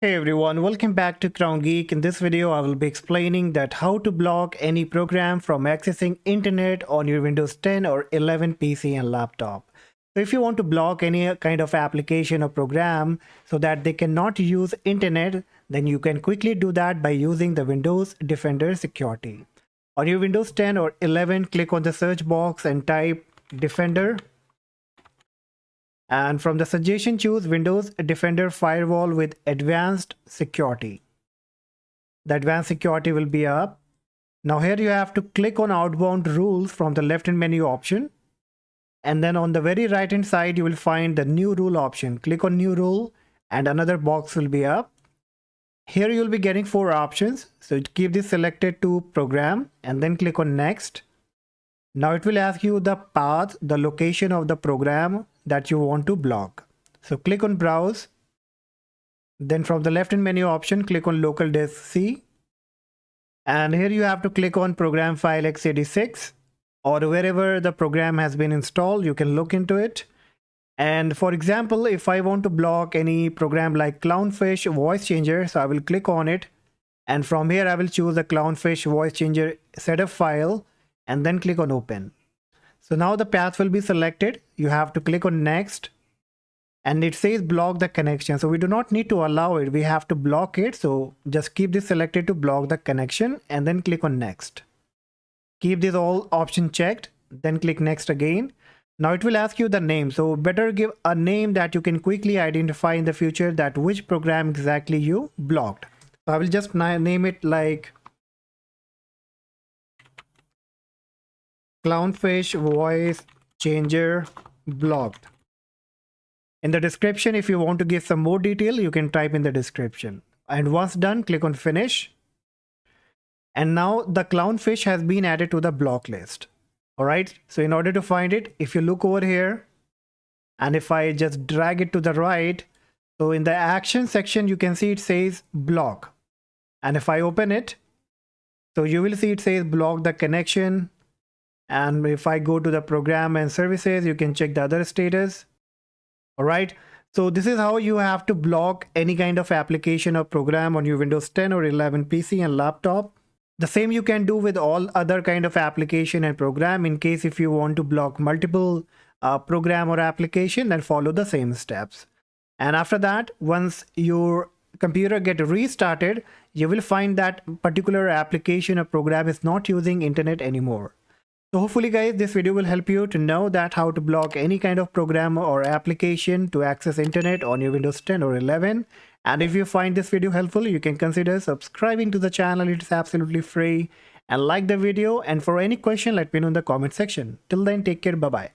Hey everyone, welcome back to Crown Geek. In this video, I will be explaining that how to block any program from accessing internet on your Windows 10 or 11 PC and laptop. So if you want to block any kind of application or program so that they cannot use internet, then you can quickly do that by using the Windows Defender security. On your Windows 10 or 11, click on the search box and type Defender. And from the suggestion, choose Windows Defender Firewall with Advanced Security. The Advanced Security will be up. Now here you have to click on Outbound Rules from the left-hand menu option. And then on the very right-hand side, you will find the New Rule option. Click on New Rule and another box will be up. Here you'll be getting 4 options. So keep this selected to Program and then click on Next. Now it will ask you the path, the location of the program that you want to block. So click on Browse. Then from the left-hand menu option, click on Local Disk C. And here you have to click on Program File x86 or wherever the program has been installed, you can look into it. And for example, if I want to block any program like Clownfish Voice Changer, so I will click on it. And from here, I will choose the Clownfish Voice Changer setup file and then click on Open. So now the path will be selected. You have to click on Next and it says block the connection. So we do not need to allow it. We have to block it. So just keep this selected to block the connection and then click on Next. Keep this all option checked, then click Next again. Now it will ask you the name. So better give a name that you can quickly identify in the future that which program exactly you blocked. So I will just name it like Clownfish Voice Changer blocked. In the description, if you want to give some more detail, you can type in the description. And once done, click on Finish. And now the Clownfish has been added to the block list. Alright, so in order to find it, if you look over here, and if I just drag it to the right, so in the action section, you can see it says block. And if I open it, so you will see it says block the connection. And if I go to the program and services, you can check the other status. All right. So this is how you have to block any kind of application or program on your Windows 10 or 11 PC and laptop. The same you can do with all other kind of application and program. In case if you want to block multiple program or application, then follow the same steps. And after that, once your computer get restarted, you will find that particular application or program is not using internet anymore. So hopefully guys, this video will help you to know that how to block any kind of program or application to access internet on your Windows 10 or 11. And if you find this video helpful, you can consider subscribing to the channel. It's absolutely free, and like the video. And for any question, let me know in the comment section. Till then, take care. Bye-bye.